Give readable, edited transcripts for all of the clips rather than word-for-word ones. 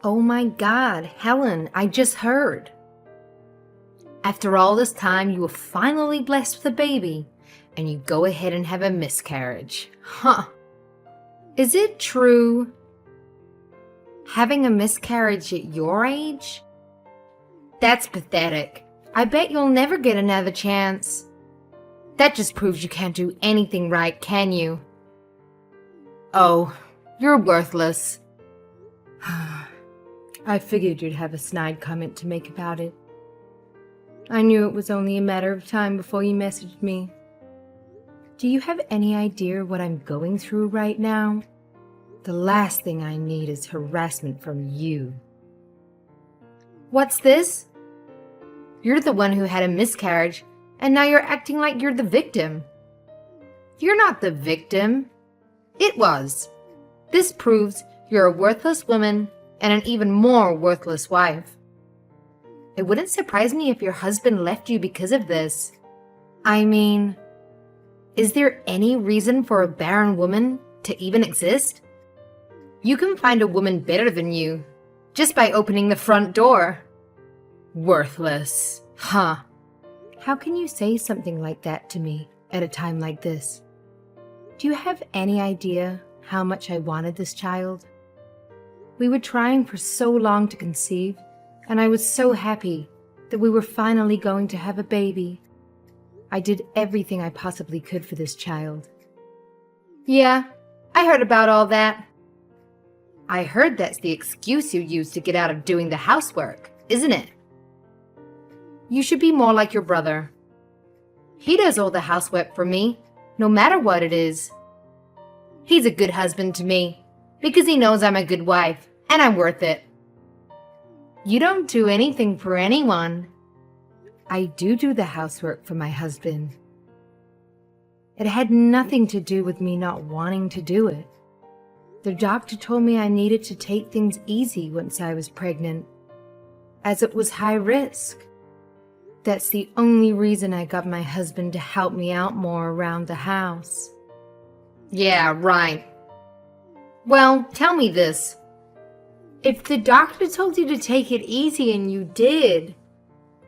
Oh my God, Helen, I just heard. After all this time, you were finally blessed with a baby, and you go ahead and have a miscarriage. Huh. Is it true? Having a miscarriage at your age? That's pathetic. I bet you'll never get another chance. That just proves you can't do anything right, can you? Oh, you're worthless. I figured you'd have a snide comment to make about it. I knew it was only a matter of time before you messaged me. Do you have any idea what I'm going through right now? The last thing I need is harassment from you. What's this? You're the one who had a miscarriage, and now you're acting like you're the victim. You're not the victim. It was. This proves you're a worthless woman and an even more worthless wife. It wouldn't surprise me if your husband left you because of this. I mean, is there any reason for a barren woman to even exist? You can find a woman better than you just by opening the front door. Worthless. Huh. How can you say something like that to me at a time like this? Do you have any idea how much I wanted this child? We were trying for so long to conceive, and I was so happy that we were finally going to have a baby. I did everything I possibly could for this child. Yeah, I heard about all that. I heard that's the excuse you use to get out of doing the housework, isn't it? You should be more like your brother. He does all the housework for me, no matter what it is. He's a good husband to me, because he knows I'm a good wife, and I'm worth it. You don't do anything for anyone. I do the housework for my husband. It had nothing to do with me not wanting to do it. The doctor told me I needed to take things easy once I was pregnant, as it was high risk. That's the only reason I got my husband to help me out more around the house. Yeah, right. Well, tell me this. If the doctor told you to take it easy and you did,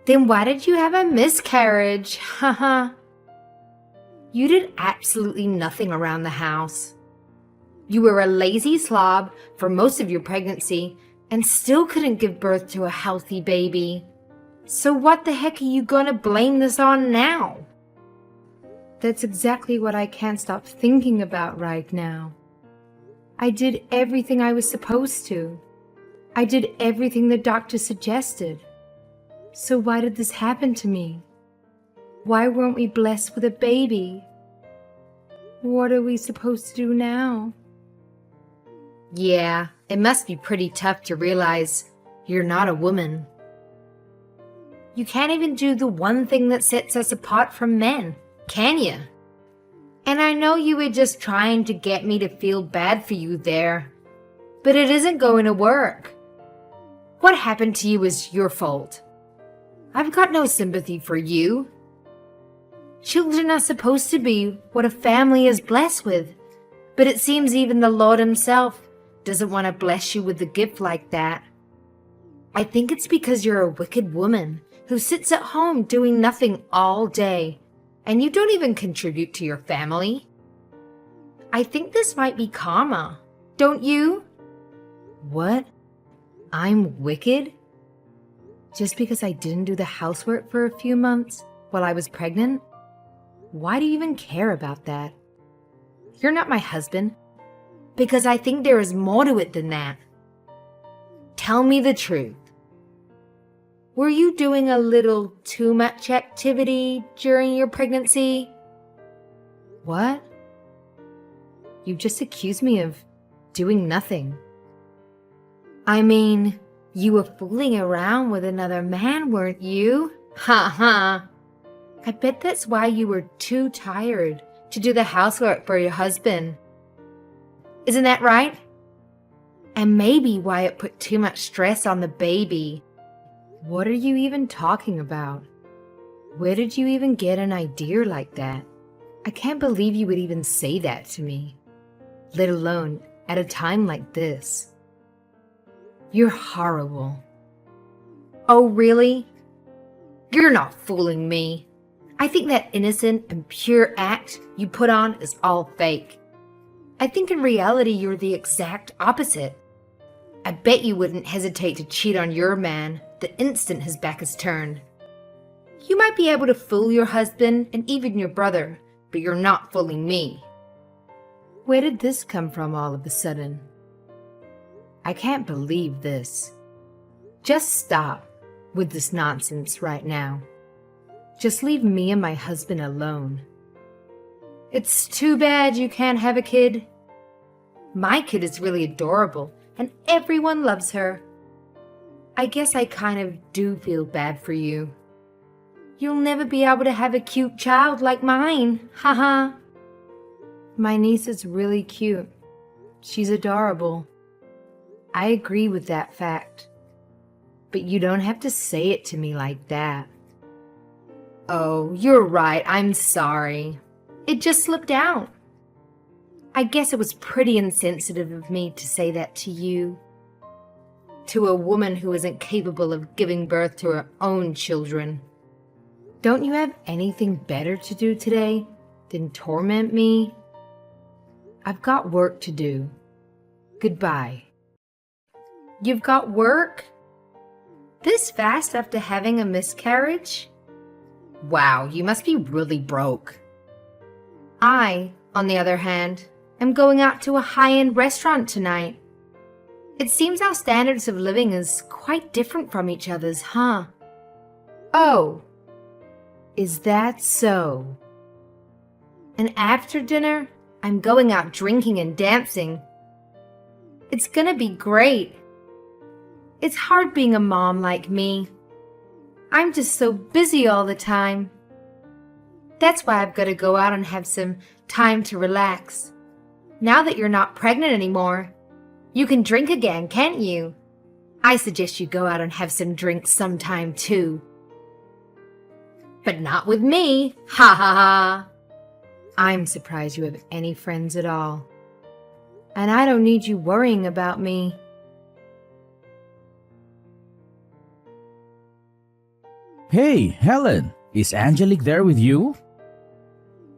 then why did you have a miscarriage? Haha. You did absolutely nothing around the house. You were a lazy slob for most of your pregnancy and still couldn't give birth to a healthy baby. So what the heck are you gonna blame this on now? That's exactly what I can't stop thinking about right now. I did everything I was supposed to. I did everything the doctor suggested. So why did this happen to me? Why weren't we blessed with a baby? What are we supposed to do now? Yeah, it must be pretty tough to realize you're not a woman. You can't even do the one thing that sets us apart from men, can you? And I know you were just trying to get me to feel bad for you there, but it isn't going to work. What happened to you is your fault. I've got no sympathy for you. Children are supposed to be what a family is blessed with, but it seems even the Lord himself doesn't want to bless you with a gift like that. I think it's because you're a wicked woman who sits at home doing nothing all day, and you don't even contribute to your family. I think this might be karma, don't you? What? I'm wicked? Just because I didn't do the housework for a few months while I was pregnant? Why do you even care about that? You're not my husband, because I think there is more to it than that. Tell me the truth. Were you doing a little too much activity during your pregnancy? What? You just accused me of doing nothing. I mean, you were fooling around with another man, weren't you? Ha ha. I bet that's why you were too tired to do the housework for your husband. Isn't that right? And maybe why it put too much stress on the baby. What are you even talking about? Where did you even get an idea like that? I can't believe you would even say that to me, let alone at a time like this. You're horrible. Oh, really? You're not fooling me. I think that innocent and pure act you put on is all fake. I think in reality you're the exact opposite. I bet you wouldn't hesitate to cheat on your man the instant his back is turned. You might be able to fool your husband and even your brother, but you're not fooling me. Where did this come from all of a sudden? I can't believe this. Just stop with this nonsense right now. Just leave me and my husband alone. It's too bad you can't have a kid. My kid is really adorable and everyone loves her. I guess I kind of do feel bad for you. You'll never be able to have a cute child like mine, haha. My niece is really cute. She's adorable. I agree with that fact. But you don't have to say it to me like that. Oh, you're right, I'm sorry. It just slipped out. I guess it was pretty insensitive of me to say that to you. To a woman who isn't capable of giving birth to her own children. Don't you have anything better to do today than torment me? I've got work to do. Goodbye. You've got work? This fast after having a miscarriage? Wow, you must be really broke. I, on the other hand, am going out to a high-end restaurant tonight. It seems our standards of living is quite different from each other's, huh? Oh, is that so? And after dinner, I'm going out drinking and dancing. It's gonna be great. It's hard being a mom like me. I'm just so busy all the time. That's why I've got to go out and have some time to relax. Now that you're not pregnant anymore, you can drink again, can't you? I suggest you go out and have some drinks sometime too. But not with me, ha ha ha. I'm surprised you have any friends at all. And I don't need you worrying about me. Hey, Helen, is Angelique there with you?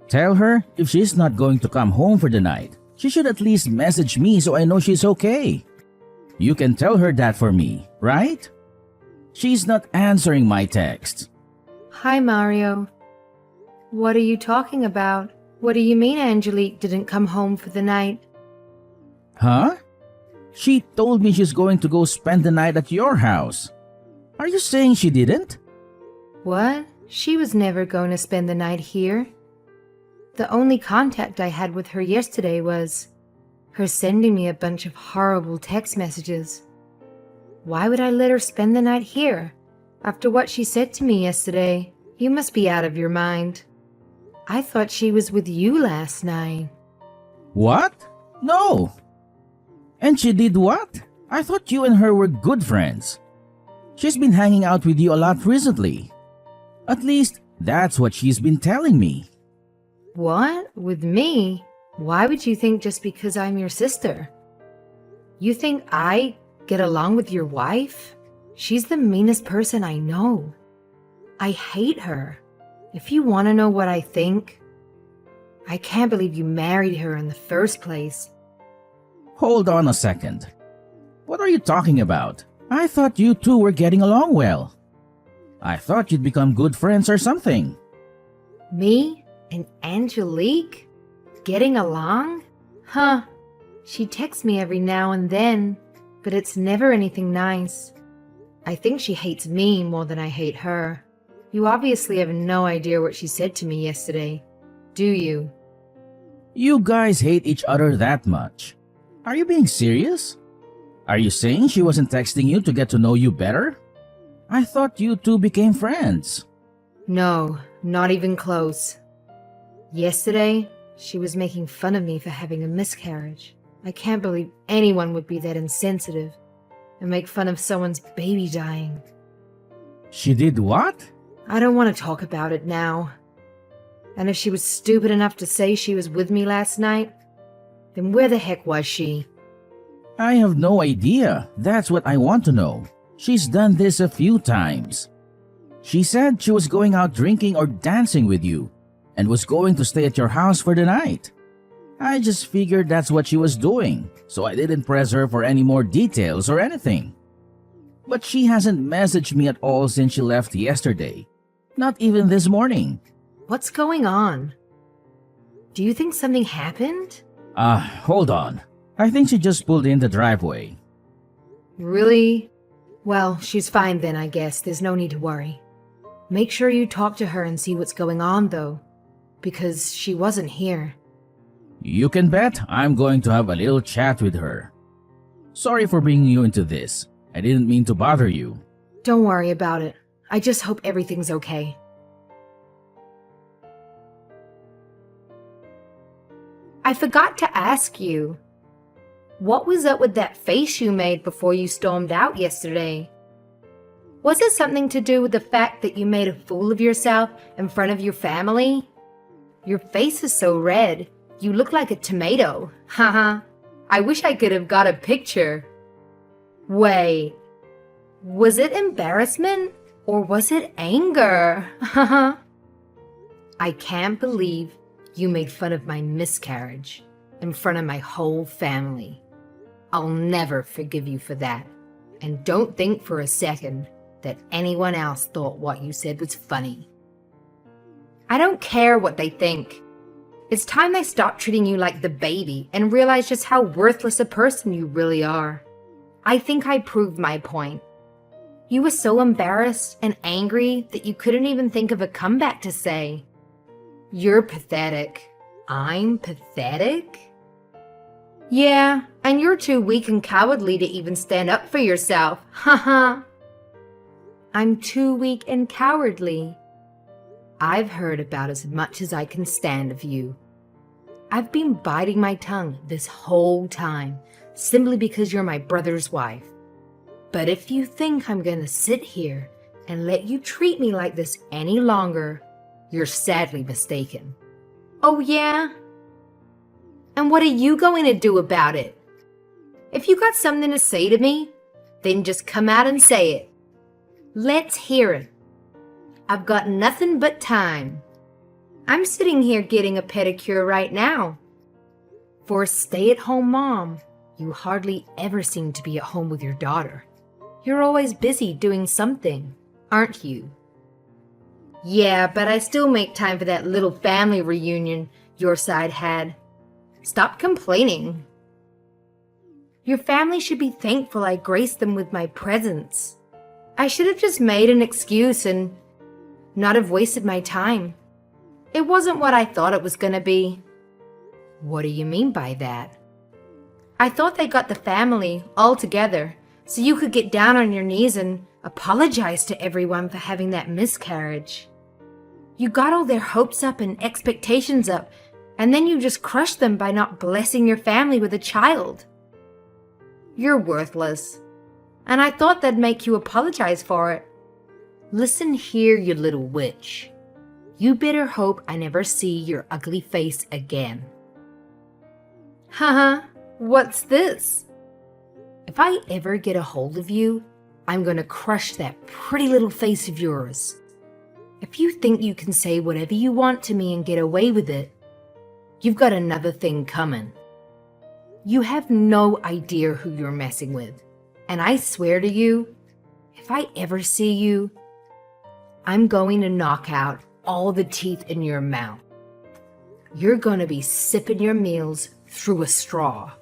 Tell her if she's not going to come home for the night, she should at least message me so I know she's okay. You can tell her that for me, right? She's not answering my text. Hi, Mario. What are you talking about? What do you mean Angelique didn't come home for the night? Huh? She told me she's going to go spend the night at your house. Are you saying she didn't? What? She was never going to spend the night here. The only contact I had with her yesterday was her sending me a bunch of horrible text messages. Why would I let her spend the night here? After what she said to me yesterday, you must be out of your mind. I thought she was with you last night. What? No. And she did what? I thought you and her were good friends. She's been hanging out with you a lot recently. At least, that's what she's been telling me. What? With me? Why would you think just because I'm your sister? You think I get along with your wife? She's the meanest person I know. I hate her. If you want to know what I think, I can't believe you married her in the first place. Hold on a second. What are you talking about? I thought you two were getting along well. I thought you'd become good friends or something. Me and Angelique? Getting along? Huh. She texts me every now and then, but it's never anything nice. I think she hates me more than I hate her. You obviously have no idea what she said to me yesterday, do you? You guys hate each other that much. Are you being serious? Are you saying she wasn't texting you to get to know you better? I thought you two became friends. No, not even close. Yesterday, she was making fun of me for having a miscarriage. I can't believe anyone would be that insensitive and make fun of someone's baby dying. She did what? I don't want to talk about it now. And if she was stupid enough to say she was with me last night, then where the heck was she? I have no idea. That's what I want to know. She's done this a few times. She said she was going out drinking or dancing with you and was going to stay at your house for the night. I just figured that's what she was doing, so I didn't press her for any more details or anything. But she hasn't messaged me at all since she left yesterday. Not even this morning. What's going on? Do you think something happened? Hold on. I think she just pulled in the driveway. Really? Well, she's fine then, I guess. There's no need to worry. Make sure you talk to her and see what's going on, though, because she wasn't here. You can bet I'm going to have a little chat with her. Sorry for bringing you into this. I didn't mean to bother you. Don't worry about it. I just hope everything's okay. I forgot to ask you. What was up with that face you made before you stormed out yesterday? Was it something to do with the fact that you made a fool of yourself in front of your family? Your face is so red. You look like a tomato. Haha. I wish I could have got a picture. Wait. Was it embarrassment or was it anger? Haha. I can't believe you made fun of my miscarriage in front of my whole family. I'll never forgive you for that. And don't think for a second that anyone else thought what you said was funny. I don't care what they think. It's time I stopped treating you like the baby and realized just how worthless a person you really are. I think I proved my point. You were so embarrassed and angry that you couldn't even think of a comeback to say. You're pathetic. I'm pathetic? Yeah, and you're too weak and cowardly to even stand up for yourself. Haha. I'm too weak and cowardly. I've heard about as much as I can stand of you. I've been biting my tongue this whole time, simply because you're my brother's wife. But if you think I'm gonna sit here and let you treat me like this any longer, you're sadly mistaken. Oh yeah? And what are you going to do about it? If you got something to say to me, then just come out and say it. Let's hear it. I've got nothing but time. I'm sitting here getting a pedicure right now. For a stay-at-home mom, you hardly ever seem to be at home with your daughter. You're always busy doing something, aren't you? Yeah, but I still make time for that little family reunion your side had. Stop complaining. Your family should be thankful I graced them with my presence. I should have just made an excuse and not have wasted my time. It wasn't what I thought it was gonna be. What do you mean by that? I thought they got the family all together so you could get down on your knees and apologize to everyone for having that miscarriage. You got all their hopes up and expectations up, and then you just crushed them by not blessing your family with a child. You're worthless, and I thought that'd make you apologize for it. Listen here, you little witch. You better hope I never see your ugly face again. Haha, what's this? If I ever get a hold of you, I'm gonna crush that pretty little face of yours. If you think you can say whatever you want to me and get away with it, you've got another thing coming. You have no idea who you're messing with, and I swear to you, if I ever see you, I'm going to knock out all the teeth in your mouth. You're gonna be sipping your meals through a straw.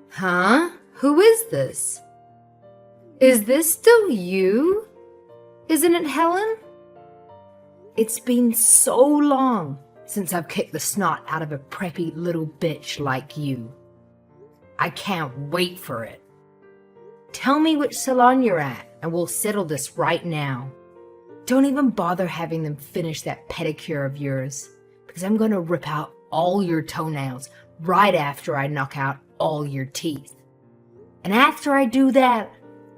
Huh? Who is this? Is this still you? Isn't it Helen? It's been so long since I've kicked the snot out of a preppy little bitch like you. I can't wait for it. Tell me which salon you're at and we'll settle this right now. Don't even bother having them finish that pedicure of yours, because I'm going to rip out all your toenails right after I knock out all your teeth. And after I do that,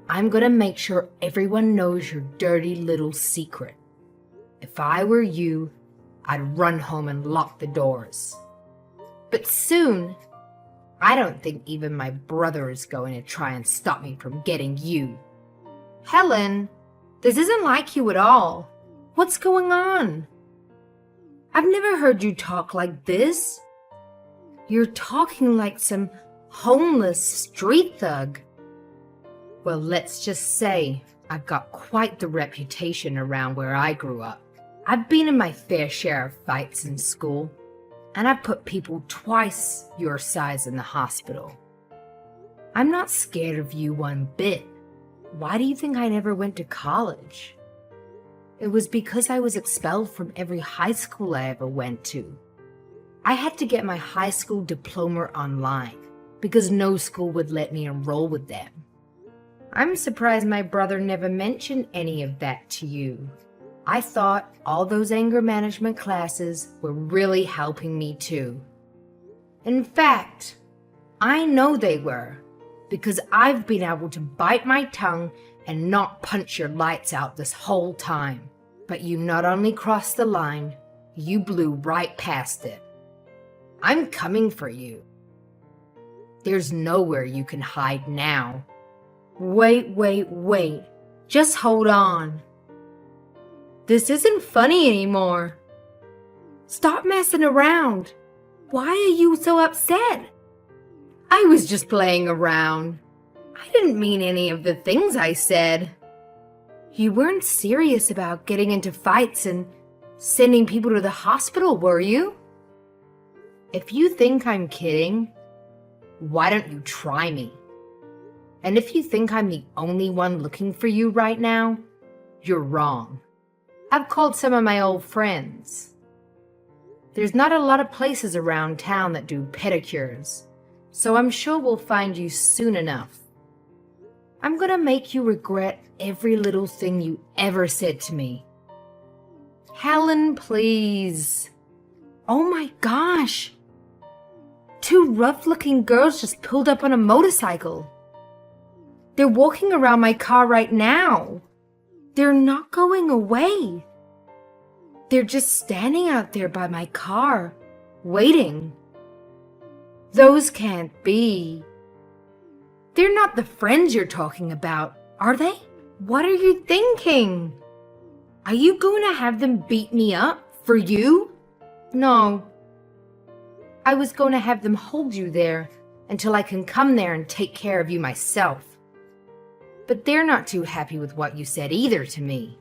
I'm going to make sure everyone knows your dirty little secret. If I were you, I'd run home and lock the doors. But soon, I don't think even my brother is going to try and stop me from getting you. Helen, this isn't like you at all. What's going on? I've never heard you talk like this. You're talking like some homeless street thug. Well, let's just say I've got quite the reputation around where I grew up. I've been in my fair share of fights in school, and I've put people twice your size in the hospital. I'm not scared of you one bit. Why do you think I never went to college? It was because I was expelled from every high school I ever went to. I had to get my high school diploma online because no school would let me enroll with them. I'm surprised my brother never mentioned any of that to you. I thought all those anger management classes were really helping me too. In fact, I know they were, because I've been able to bite my tongue and not punch your lights out this whole time. But you not only crossed the line, you blew right past it. I'm coming for you. There's nowhere you can hide now. Wait. Just hold on. This isn't funny anymore. Stop messing around. Why are you so upset? I was just playing around. I didn't mean any of the things I said. You weren't serious about getting into fights and sending people to the hospital, were you? If you think I'm kidding, why don't you try me? And if you think I'm the only one looking for you right now, you're wrong. I've called some of my old friends. There's not a lot of places around town that do pedicures, so I'm sure we'll find you soon enough. I'm gonna make you regret every little thing you ever said to me. Helen, please. Oh my gosh. 2 rough-looking girls just pulled up on a motorcycle. They're walking around my car right now. They're not going away. They're just standing out there by my car, waiting. Those can't be. They're not the friends you're talking about, are they? What are you thinking? Are you going to have them beat me up for you? No. I was going to have them hold you there until I can come there and take care of you myself. But they're not too happy with what you said either to me.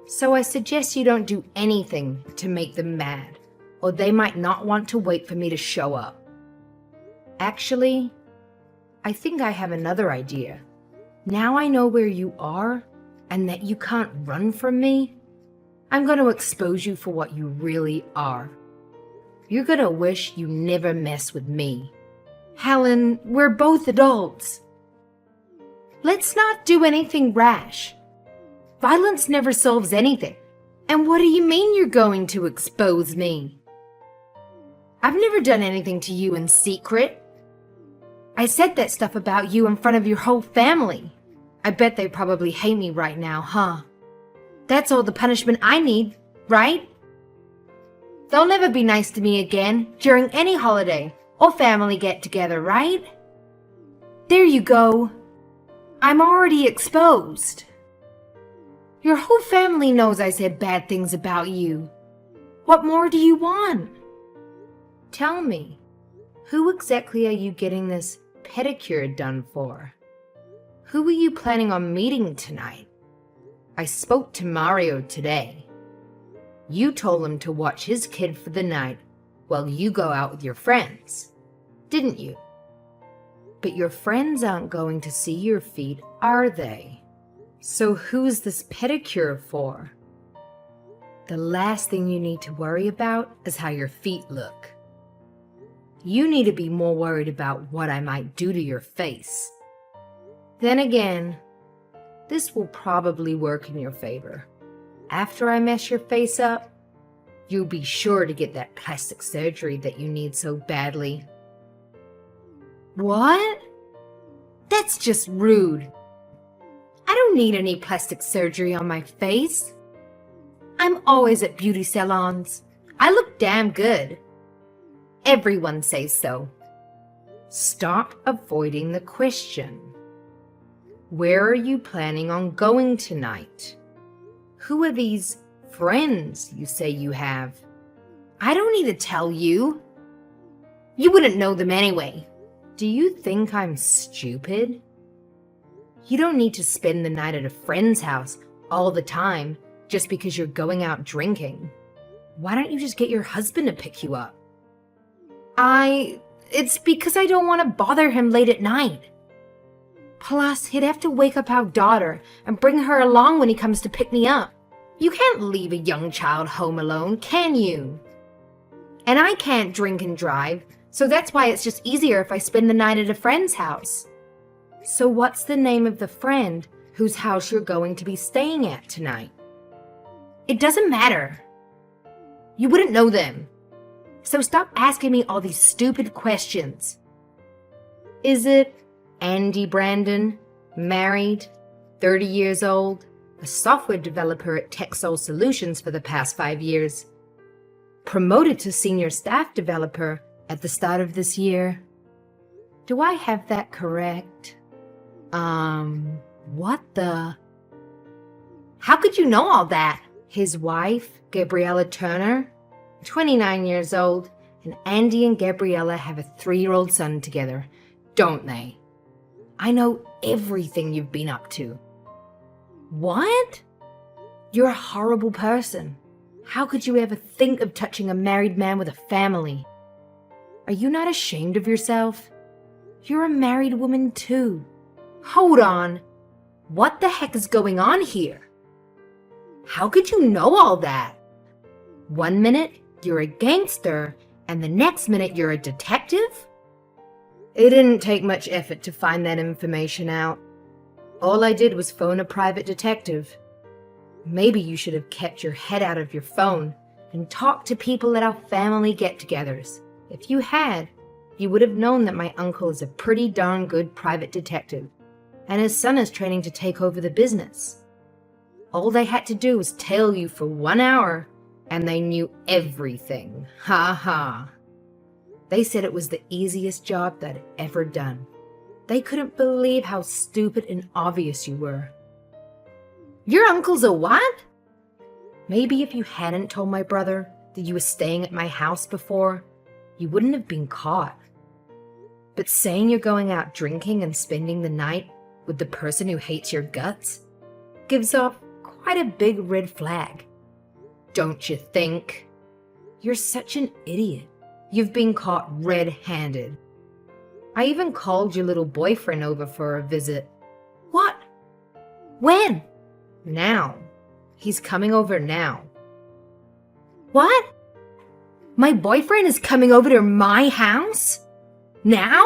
So I suggest you don't do anything to make them mad, or they might not want to wait for me to show up. Actually, I think I have another idea. Now I know where you are and that you can't run from me. I'm going to expose you for what you really are. You're going to wish you never messed with me. Helen, we're both adults. Let's not do anything rash. Violence never solves anything. And what do you mean you're going to expose me? I've never done anything to you in secret. I said that stuff about you in front of your whole family. I bet they probably hate me right now, huh? That's all the punishment I need, right? They'll never be nice to me again during any holiday or family get-together, right? There you go. I'm already exposed. Your whole family knows I said bad things about you. What more do you want? Tell me, who exactly are you getting this pedicure done for? Who are you planning on meeting tonight? I spoke to Mario today. You told him to watch his kid for the night while you go out with your friends, didn't you? But your friends aren't going to see your feet, are they? So who's this pedicure for? The last thing you need to worry about is how your feet look. You need to be more worried about what I might do to your face. Then again, this will probably work in your favor. After I mess your face up, you'll be sure to get that plastic surgery that you need so badly. What? That's just rude. I don't need any plastic surgery on my face. I'm always at beauty salons. I look damn good. Everyone says so. Stop avoiding the question. Where are you planning on going tonight? Who are these friends you say you have? I don't need to tell you. You wouldn't know them anyway. Do you think I'm stupid? You don't need to spend the night at a friend's house all the time just because you're going out drinking. Why don't you just get your husband to pick you up? It's because I don't want to bother him late at night. Plus, he'd have to wake up our daughter and bring her along when he comes to pick me up. You can't leave a young child home alone, can you? And I can't drink and drive, so that's why it's just easier if I spend the night at a friend's house. So what's the name of the friend whose house you're going to be staying at tonight? It doesn't matter. You wouldn't know them. So stop asking me all these stupid questions. Is it Andy Brandon, married, 30 years old, a software developer at TechSol Solutions for the past 5 years, promoted to senior staff developer at the start of this year? Do I have that correct? What the? How could you know all that? His wife, Gabriella Turner, 29 years old, and Andy and Gabriella have a 3-year-old son together, don't they? I know everything you've been up to. What? You're a horrible person. How could you ever think of touching a married man with a family? Are you not ashamed of yourself? You're a married woman too. Hold on. What the heck is going on here? How could you know all that? 1 minute, you're a gangster, and the next minute you're a detective? It didn't take much effort to find that information out. All I did was phone a private detective. Maybe you should have kept your head out of your phone and talked to people at our family get-togethers. If you had, you would have known that my uncle is a pretty darn good private detective, and his son is training to take over the business. All they had to do was tail you for 1 hour, and they knew everything. Ha ha. They said it was the easiest job they'd ever done. They couldn't believe how stupid and obvious you were. Your uncle's a what? Maybe if you hadn't told my brother that you were staying at my house before, you wouldn't have been caught. But saying you're going out drinking and spending the night with the person who hates your guts gives off quite a big red flag. Don't you think? You're such an idiot. You've been caught red-handed. I even called your little boyfriend over for a visit. What? When? Now. He's coming over now. What? My boyfriend is coming over to my house? Now?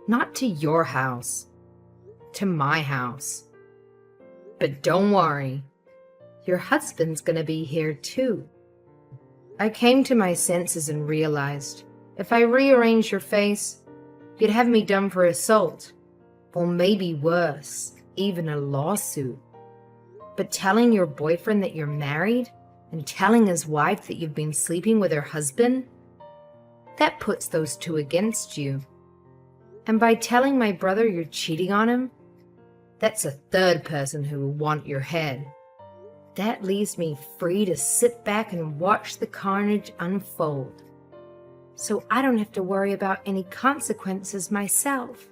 Not to your house. To my house. But don't worry. Your husband's gonna be here too. I came to my senses and realized if I rearranged your face, you'd have me done for assault, or maybe worse, even a lawsuit. But telling your boyfriend that you're married and telling his wife that you've been sleeping with her husband, that puts those two against you. And by telling my brother you're cheating on him, that's a third person who will want your head. That leaves me free to sit back and watch the carnage unfold, so I don't have to worry about any consequences myself.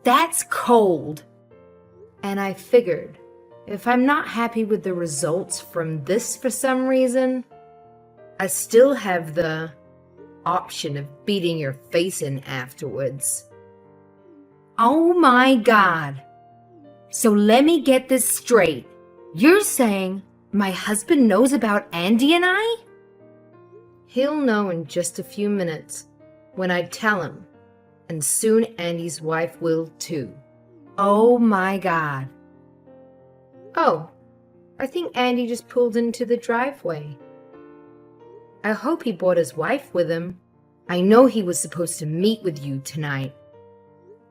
That's cold. And I figured, if I'm not happy with the results from this for some reason, I still have the option of beating your face in afterwards. Oh my God. So let me get this straight. You're saying my husband knows about Andy and I? He'll know in just a few minutes when I tell him, and soon Andy's wife will too. Oh my God. Oh, I think Andy just pulled into the driveway. I hope he brought his wife with him. I know he was supposed to meet with you tonight,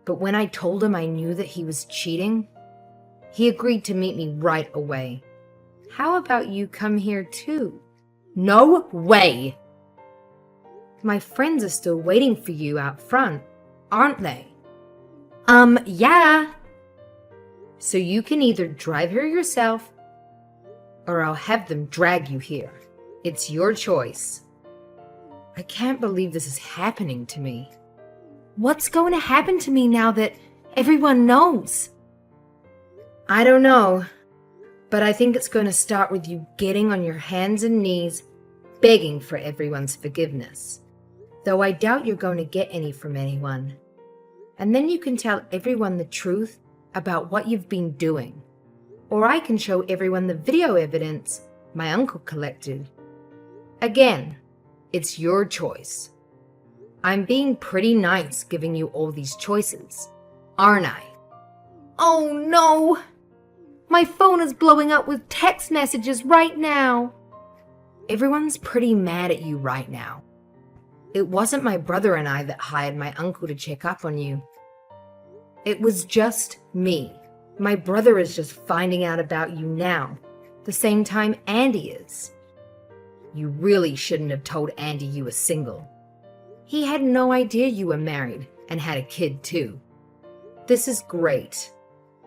but when I told him I knew that he was cheating, he agreed to meet me right away. How about you come here too? No way! My friends are still waiting for you out front, aren't they? Yeah. So you can either drive here yourself, or I'll have them drag you here. It's your choice. I can't believe this is happening to me. What's going to happen to me now that everyone knows? I don't know, but I think it's going to start with you getting on your hands and knees, begging for everyone's forgiveness. Though I doubt you're going to get any from anyone. And then you can tell everyone the truth about what you've been doing. Or I can show everyone the video evidence my uncle collected. Again, it's your choice. I'm being pretty nice giving you all these choices, aren't I? Oh no! My phone is blowing up with text messages right now. Everyone's pretty mad at you right now. It wasn't my brother and I that hired my uncle to check up on you. It was just me. My brother is just finding out about you now, the same time Andy is. You really shouldn't have told Andy you were single. He had no idea you were married and had a kid too. This is great.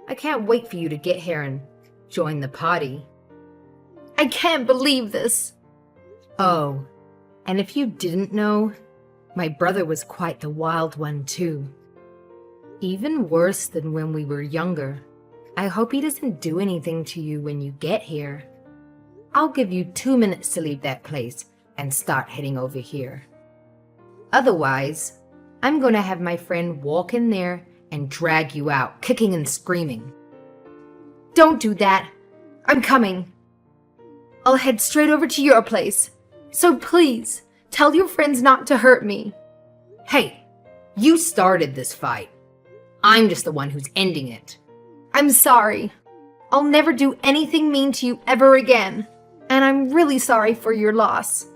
I can't wait for you to get here and join the party. I can't believe this. Oh, and if you didn't know, my brother was quite the wild one too. Even worse than when we were younger. I hope he doesn't do anything to you when you get here. I'll give you 2 minutes to leave that place and start heading over here. Otherwise, I'm going to have my friend walk in there and drag you out, kicking and screaming. Don't do that. I'm coming. I'll head straight over to your place. So please, tell your friends not to hurt me. Hey, you started this fight. I'm just the one who's ending it. I'm sorry. I'll never do anything mean to you ever again. And I'm really sorry for your loss.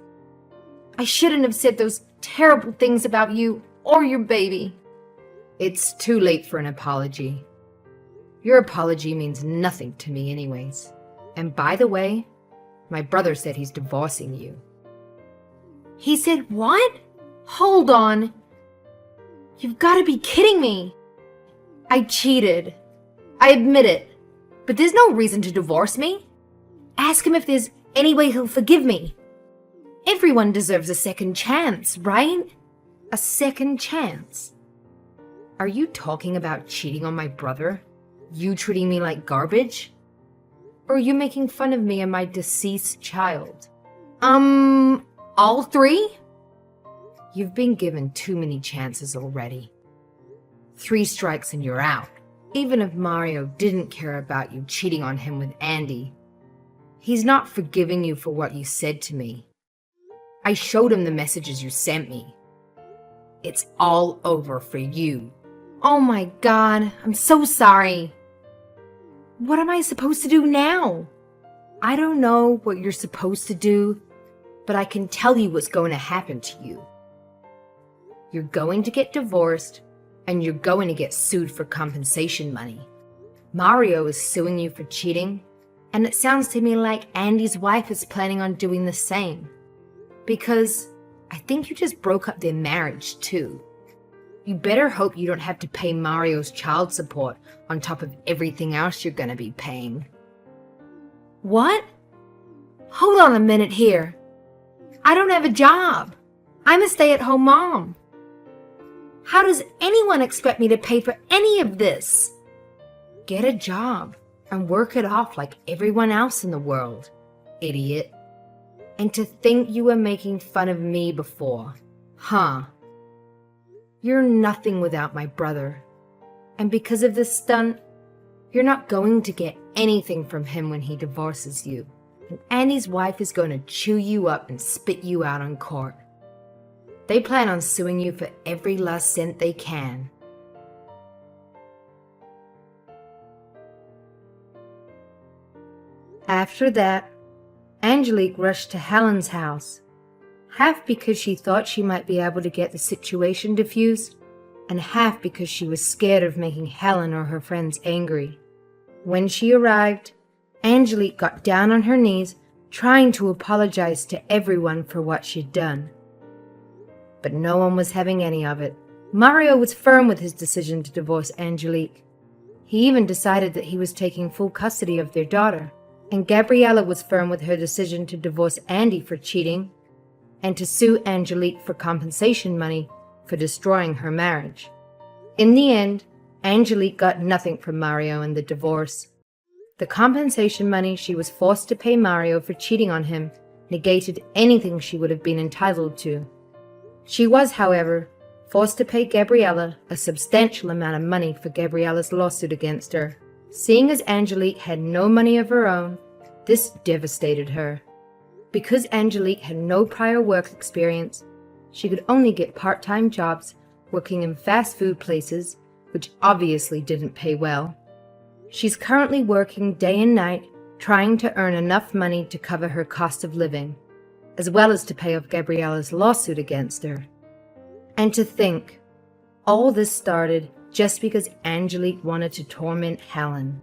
I shouldn't have said those terrible things about you or your baby. It's too late for an apology. Your apology means nothing to me anyways. And by the way, my brother said he's divorcing you. He said what? Hold on. You've got to be kidding me. I cheated. I admit it. But there's no reason to divorce me. Ask him if there's any way he'll forgive me. Everyone deserves a second chance, right? A second chance. Are you talking about cheating on my brother? You treating me like garbage? Or are you making fun of me and my deceased child? All three? You've been given too many chances already. 3 strikes and you're out. Even if Mario didn't care about you cheating on him with Andy, he's not forgiving you for what you said to me. I showed him the messages you sent me. It's all over for you. Oh my God, I'm so sorry. What am I supposed to do now? I don't know what you're supposed to do, but I can tell you what's going to happen to you. You're going to get divorced, and you're going to get sued for compensation money. Mario is suing you for cheating, and it sounds to me like Andy's wife is planning on doing the same. Because I think you just broke up their marriage too. You better hope you don't have to pay Mario's child support on top of everything else you're going to be paying. What? Hold on a minute here. I don't have a job. I'm a stay-at-home mom. How does anyone expect me to pay for any of this? Get a job and work it off like everyone else in the world, idiot. And to think you were making fun of me before, huh? You're nothing without my brother. And because of this stunt, you're not going to get anything from him when he divorces you. And Andy's wife is going to chew you up and spit you out on court. They plan on suing you for every last cent they can. After that, Angelique rushed to Helen's house, half because she thought she might be able to get the situation diffused, and half because she was scared of making Helen or her friends angry. When she arrived, Angelique got down on her knees, trying to apologize to everyone for what she'd done. but no one was having any of it. Mario was firm with his decision to divorce Angelique. He even decided that he was taking full custody of their daughter, and Gabriella was firm with her decision to divorce Andy for cheating and to sue Angelique for compensation money for destroying her marriage. In the end, Angelique got nothing from Mario in the divorce. The compensation money she was forced to pay Mario for cheating on him negated anything she would have been entitled to. She was, however, forced to pay Gabriella a substantial amount of money for Gabriella's lawsuit against her. Seeing as Angelique had no money of her own, this devastated her. Because Angelique had no prior work experience, she could only get part-time jobs working in fast food places, which obviously didn't pay well. She's currently working day and night, trying to earn enough money to cover her cost of living, as well as to pay off Gabriella's lawsuit against her. And to think, all this started just because Angelique wanted to torment Helen.